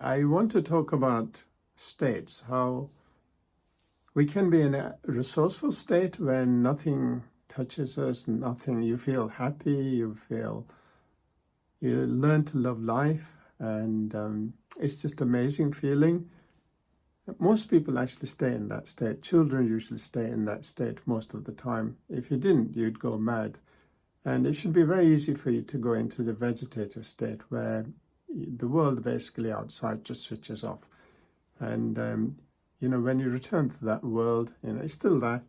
I want to talk about states, how we can be in a resourceful state when nothing touches us, nothing, you feel happy, you learn to love life, and it's just amazing feeling. Most people actually stay in that state. Children usually stay in that state most of the time. If you didn't, you'd go mad. And it should be very easy for you to go into the vegetative state where the world basically outside just switches off. And when you return to that world, it's still there.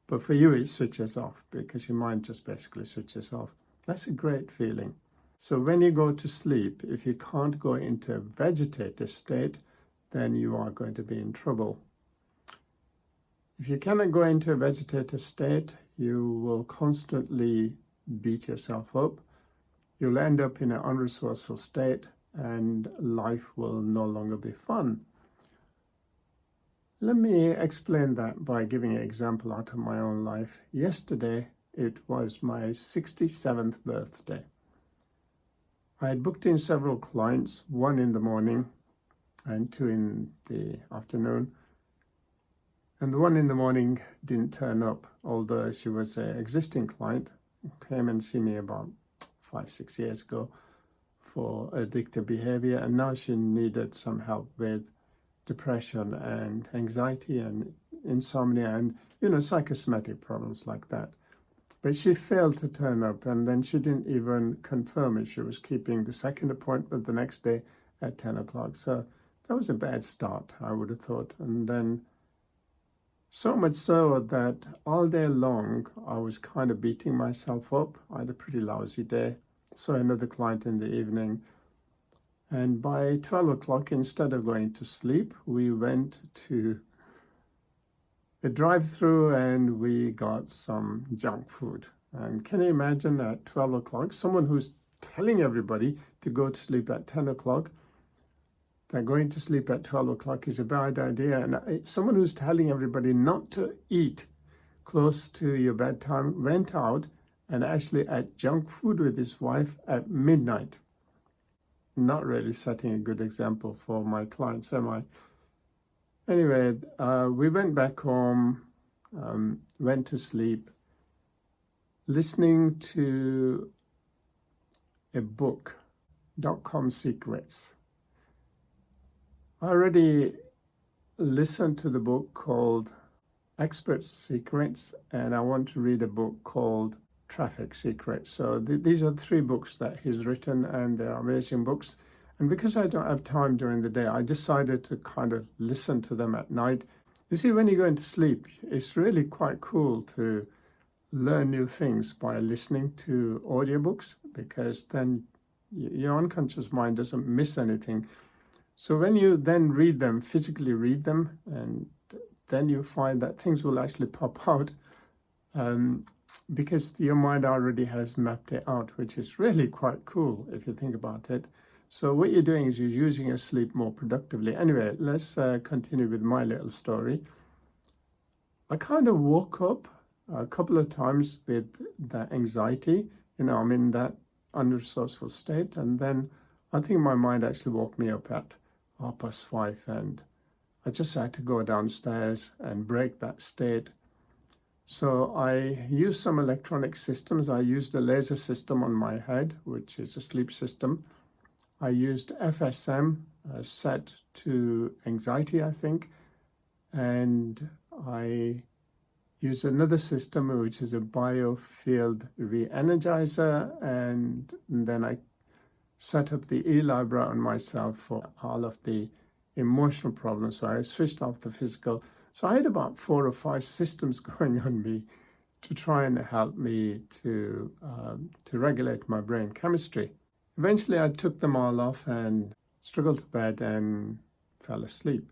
But for you, it switches off because your mind just basically switches off. That's a great feeling. So when you go to sleep, if you can't go into a vegetative state, then you are going to be in trouble. If you cannot go into a vegetative state, you will constantly beat yourself up. You'll end up in an unresourceful state and life will no longer be fun. Let me explain that by giving an example out of my own life. Yesterday, it was my 67th birthday. I had booked in several clients, one in the morning and two in the afternoon. And the one in the morning didn't turn up, although she was an existing client, came and see me about 5-6 years ago for addictive behavior, and now she needed some help with depression and anxiety and insomnia and psychosomatic problems like that. But she failed to turn up, and then she didn't even confirm it. She was keeping the second appointment the next day at 10 o'clock. So that was a bad start, I would have thought. And then so much so that all day long, I was kind of beating myself up. I had a pretty lousy day. Saw another client in the evening. And by 12 o'clock, instead of going to sleep, we went to a drive-through and we got some junk food. And can you imagine at 12 o'clock, someone who's telling everybody to go to sleep at 10 o'clock, that going to sleep at 12 o'clock is a bad idea. And someone who's telling everybody not to eat close to your bedtime went out and actually ate junk food with his wife at midnight. Not really setting a good example for my clients, am I? Anyway, we went back home, went to sleep, listening to a book, .com Secrets. I already listened to the book called Expert Secrets, and I want to read a book called Traffic Secrets. So these are 3 books that he's written, and they're amazing books. And because I don't have time during the day, I decided to kind of listen to them at night. You see, when you go into sleep, it's really quite cool to learn new things by listening to audiobooks, because then your unconscious mind doesn't miss anything. So when you then read them, physically read them, and then you find that things will actually pop out because your mind already has mapped it out, which is really quite cool if you think about it. So what you're doing is you're using your sleep more productively. Anyway, let's continue with my little story. I kind of woke up a couple of times with that anxiety. I'm in that unresourceful state. And then I think my mind actually woke me up at 5:30, and I just had to go downstairs and break that state. So I used some electronic systems. I used a laser system on my head, which is a sleep system. I used FSM set to anxiety, I think. And I used another system, which is a biofield re-energizer. And then I set up the eLibra on myself for all of the emotional problems. So I switched off the physical. So I had about 4 or 5 systems going on me to try and help me to regulate my brain chemistry. Eventually, I took them all off and struggled to bed and fell asleep.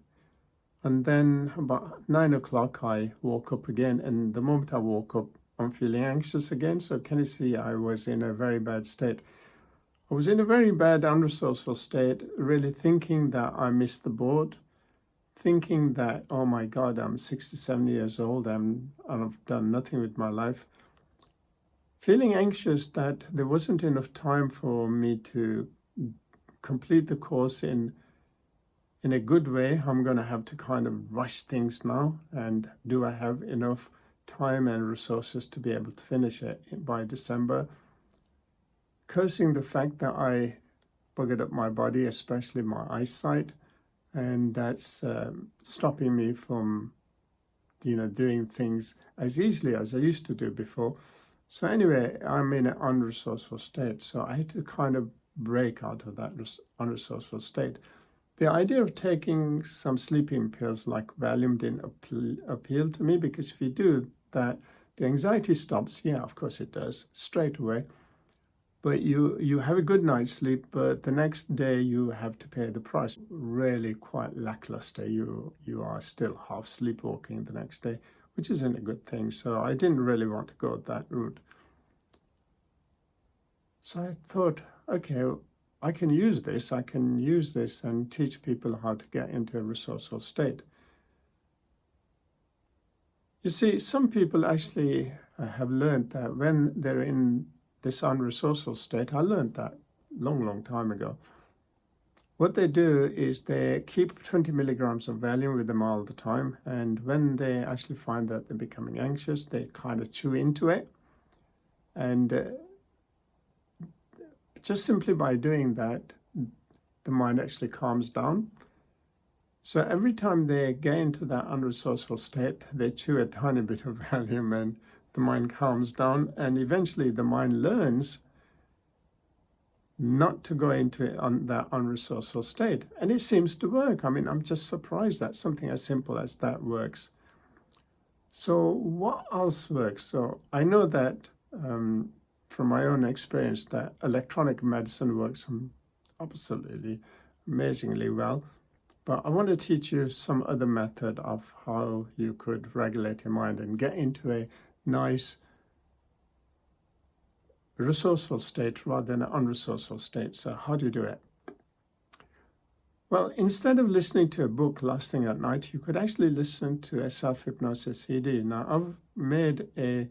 And then about 9 o'clock, I woke up again. And the moment I woke up, I'm feeling anxious again. So can you see I was in a very bad state? I was in a very bad, unresourceful state, really thinking that I missed the boat, thinking that, oh my God, I'm 67 years old and I've done nothing with my life. Feeling anxious that there wasn't enough time for me to complete the course in a good way, I'm going to have to kind of rush things now. And do I have enough time and resources to be able to finish it by December? Cursing the fact that I buggered up my body, especially my eyesight, and that's stopping me from, doing things as easily as I used to do before. So anyway, I'm in an unresourceful state. So I had to kind of break out of that unresourceful state. The idea of taking some sleeping pills like Valium didn't appeal to me, because if you do that, the anxiety stops. Yeah, of course it does, straight away. But you have a good night's sleep, but the next day you have to pay the price. Really quite lackluster. You are still half sleepwalking the next day, which isn't a good thing. So I didn't really want to go that route. So I thought, okay, I can use this and teach people how to get into a resourceful state. You see, some people actually have learned that when they're in this unresourceful state, I learned that long time ago. What they do is they keep 20 milligrams of Valium with them all the time, and when they actually find that they're becoming anxious, they kind of chew into it, and just simply by doing that, the mind actually calms down. So every time they get into that unresourceful state, they chew a tiny bit of Valium and the mind calms down, and eventually the mind learns not to go into that unresourceful state. And it seems to work. I mean, I'm just surprised that something as simple as that works. So what else works? So I know that from my own experience that electronic medicine works absolutely amazingly well. But I want to teach you some other method of how you could regulate your mind and get into a nice resourceful state rather than an unresourceful state. So how do you do it? Well, instead of listening to a book last thing at night, you could actually listen to a self-hypnosis CD. Now, I've made a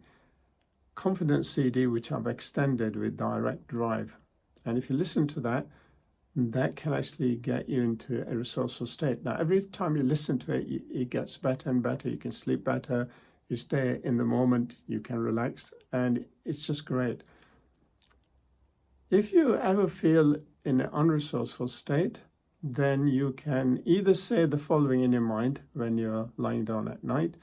confidence CD which I've extended with direct drive. And if you listen to that, that can actually get you into a resourceful state. Now, every time you listen to it, it gets better and better. You can sleep better, you stay in the moment, you can relax, and it's just great. If you ever feel in an unresourceful state, then you can either say the following in your mind when you're lying down at night,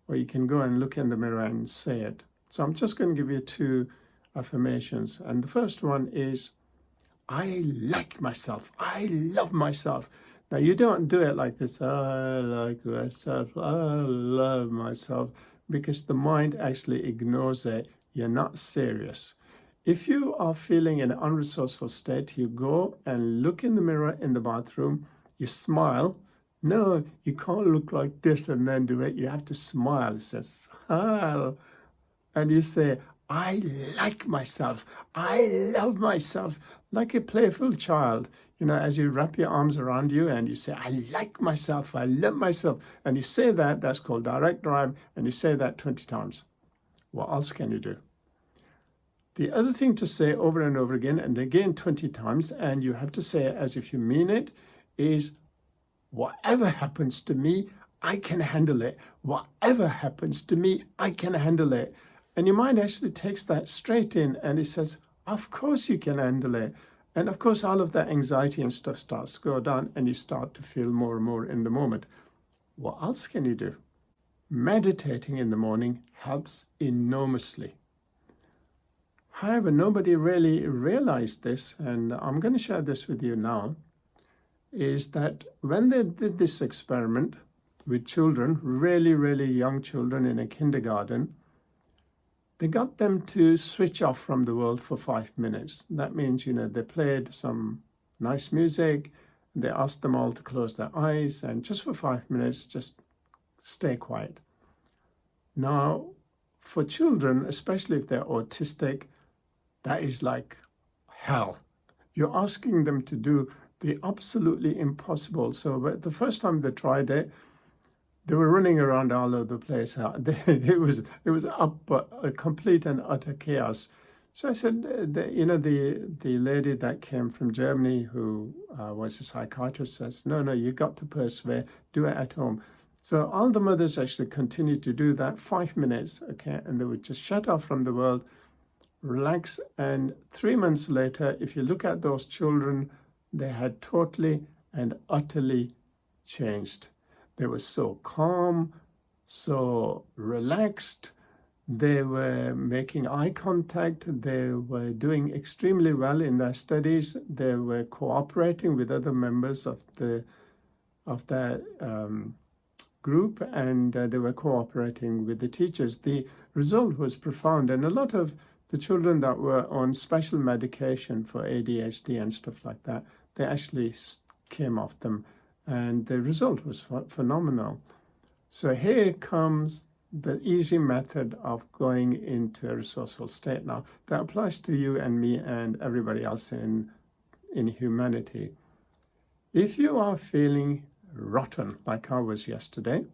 or you can go and look in the mirror and say it. So I'm just going to give you 2 affirmations. And the first one is, I like myself. I love myself. Now, you don't do it like this, I like myself, I love myself, because the mind actually ignores it. You're not serious. If you are feeling in an unresourceful state, you go and look in the mirror in the bathroom, you smile. No, you can't look like this and then do it. You have to smile. It says, smile. And you say, I like myself. I love myself. Like a playful child, as you wrap your arms around you and you say, I like myself. I love myself. And you say that, that's called direct drive. And you say that 20 times. What else can you do? The other thing to say over and over again, and again 20 times, and you have to say it as if you mean it, is whatever happens to me, I can handle it. Whatever happens to me, I can handle it. And your mind actually takes that straight in and it says, of course you can handle it. And of course, all of that anxiety and stuff starts to go down and you start to feel more and more in the moment. What else can you do? Meditating in the morning helps enormously. However, nobody really realized this, and I'm going to share this with you now, is that when they did this experiment with children, really young children in a kindergarten, they got them to switch off from the world for 5 minutes. That means, they played some nice music, they asked them all to close their eyes, and just for 5 minutes, just stay quiet. Now, for children, especially if they're autistic, that is like hell. You're asking them to do the absolutely impossible. So the first time they tried it, they were running around all over the place. It was a complete and utter chaos. So I said, the lady that came from Germany who was a psychiatrist says, no, you've got to persevere, do it at home. So all the mothers actually continued to do that 5 minutes, okay, and they would just shut off from the world, relax, and 3 months later, if you look at those children, they had totally and utterly changed. They were so calm, so relaxed. They were making eye contact. They were doing extremely well in their studies. They were cooperating with other members of their group, and they were cooperating with the teachers. The result was profound, and a lot of the children that were on special medication for ADHD and stuff like that, they actually came off them, and the result was phenomenal. So here comes the easy method of going into a resourceful state now. That applies to you and me and everybody else in humanity. If you are feeling rotten, like I was yesterday,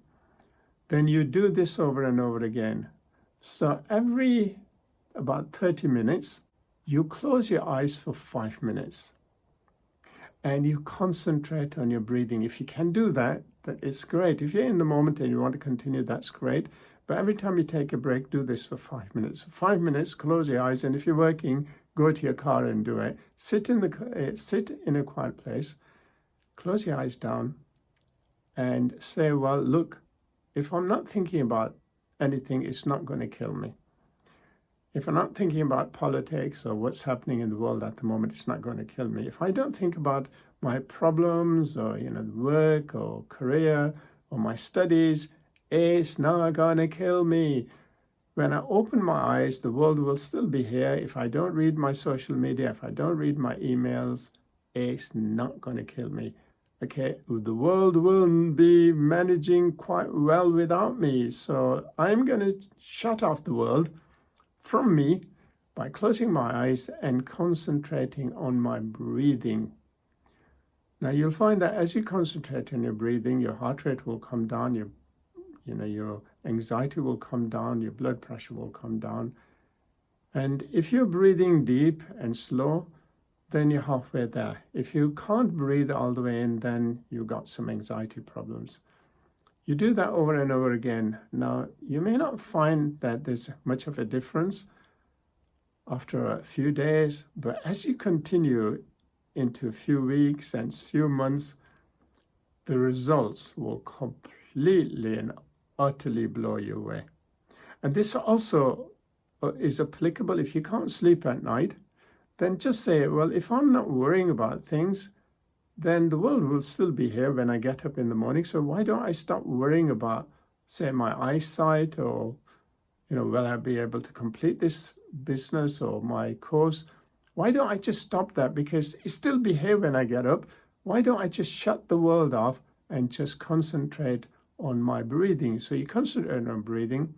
then you do this over and over again. So every about 30 minutes, you close your eyes for 5 minutes and you concentrate on your breathing. If you can do that, it's great. If you're in the moment and you want to continue, that's great. But every time you take a break, do this for 5 minutes. 5 minutes, close your eyes, and if you're working, go to your car and do it. Sit in a quiet place, close your eyes down, and say, well, look, if I'm not thinking about anything, it's not going to kill me. If I'm not thinking about politics or what's happening in the world at the moment, it's not going to kill me. If I don't think about my problems or, work or career or my studies, it's not going to kill me. When I open my eyes, the world will still be here. If I don't read my social media, if I don't read my emails, it's not going to kill me. Okay, the world will be managing quite well without me. So I'm going to shut off the world from me by closing my eyes and concentrating on my breathing. Now you'll find that as you concentrate on your breathing, your heart rate will come down, your anxiety will come down, your blood pressure will come down. And if you're breathing deep and slow, then you're halfway there. If you can't breathe all the way in, then you've got some anxiety problems. You do that over and over again. Now, you may not find that there's much of a difference after a few days, but as you continue into a few weeks and few months, the results will completely and utterly blow you away. And this also is applicable if you can't sleep at night. Then just say, well, if I'm not worrying about things, then the world will still be here when I get up in the morning. So why don't I stop worrying about, say, my eyesight, or, will I be able to complete this business or my course? Why don't I just stop that? Because it still be here when I get up. Why don't I just shut the world off and just concentrate on my breathing? So you concentrate on breathing,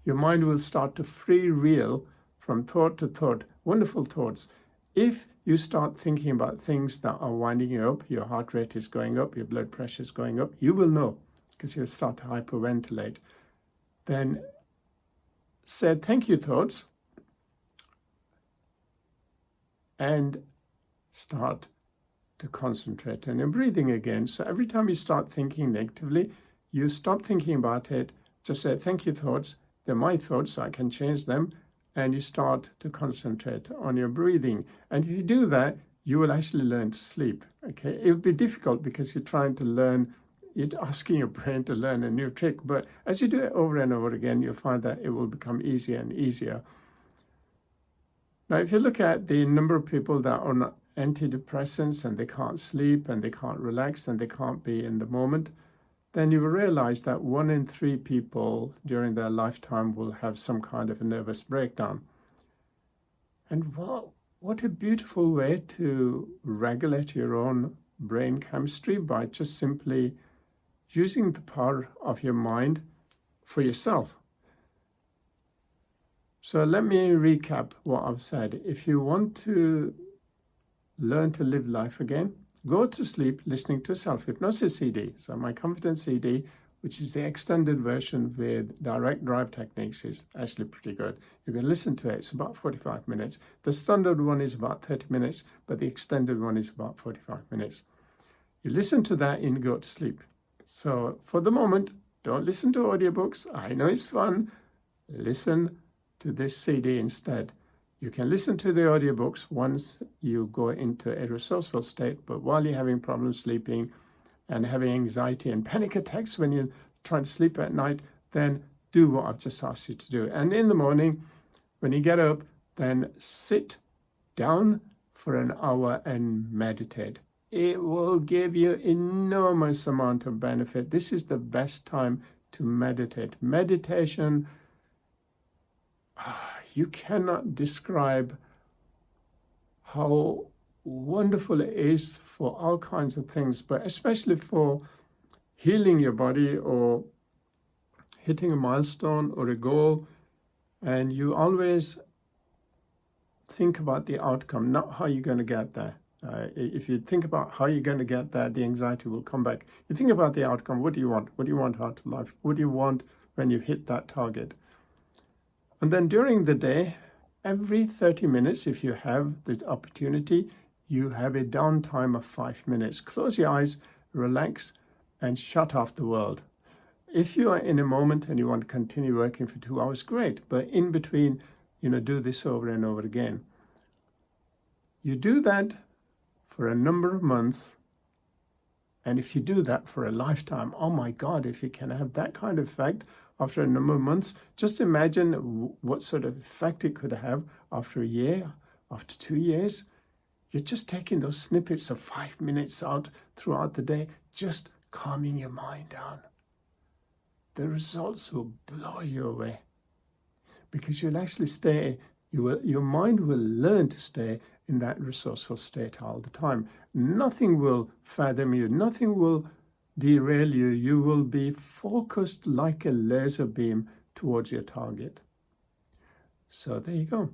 your mind will start to freewheel from thought to thought, wonderful thoughts. If you start thinking about things that are winding you up, your heart rate is going up, your blood pressure is going up, you will know because you'll start to hyperventilate. Then say thank you thoughts and start to concentrate on your breathing again. So every time you start thinking negatively, you stop thinking about it, just say thank you thoughts, they're my thoughts, so I can change them. And you start to concentrate on your breathing. And if you do that, you will actually learn to sleep. Okay, it will be difficult because you're trying to learn, you're asking your brain to learn a new trick. But as you do it over and over again, you'll find that it will become easier and easier. Now, if you look at the number of people that are on antidepressants and they can't sleep and they can't relax and they can't be in the moment, then you will realize that 1 in 3 people during their lifetime will have some kind of a nervous breakdown. And what a beautiful way to regulate your own brain chemistry by just simply using the power of your mind for yourself. So let me recap what I've said. If you want to learn to live life again, go to sleep listening to a self-hypnosis CD. So my confidence CD which is the extended version with direct drive techniques, is actually pretty good. You can listen to it. It's about 45 minutes. The standard one is about 30 minutes, but the extended one is about 45 minutes. You listen to that and go to sleep. So for the moment, don't listen to audiobooks. I know it's fun. Listen to this CD instead. You can listen to the audiobooks once you go into a resourceful state, but while you're having problems sleeping and having anxiety and panic attacks when you try to sleep at night, then do what I've just asked you to do. And in the morning, when you get up, then sit down for an hour and meditate. It will give you enormous amount of benefit. This is the best time to meditate. Meditation, you cannot describe how wonderful it is for all kinds of things, but especially for healing your body or hitting a milestone or a goal. And you always think about the outcome, not how you're going to get there. If you think about how you're going to get there, the anxiety will come back. You think about the outcome. What do you want? What do you want out of life? What do you want when you hit that target? And then during the day, every 30 minutes, if you have the opportunity, you have a downtime of 5 minutes. Close your eyes, relax, and shut off the world. If you are in a moment and you want to continue working for 2 hours, great. But in between, do this over and over again. You do that for a number of months. And if you do that for a lifetime, oh my God, if you can have that kind of effect after a number of months, just imagine what sort of effect it could have after a year, after 2 years. You're just taking those snippets of 5 minutes out throughout the day, just calming your mind down. The results will blow you away because you'll actually your mind will learn to stay in that resourceful state all the time. Nothing will fathom you. Nothing will derail you. You will be focused like a laser beam towards your target. So there you go.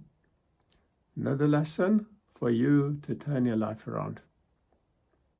Another lesson for you to turn your life around.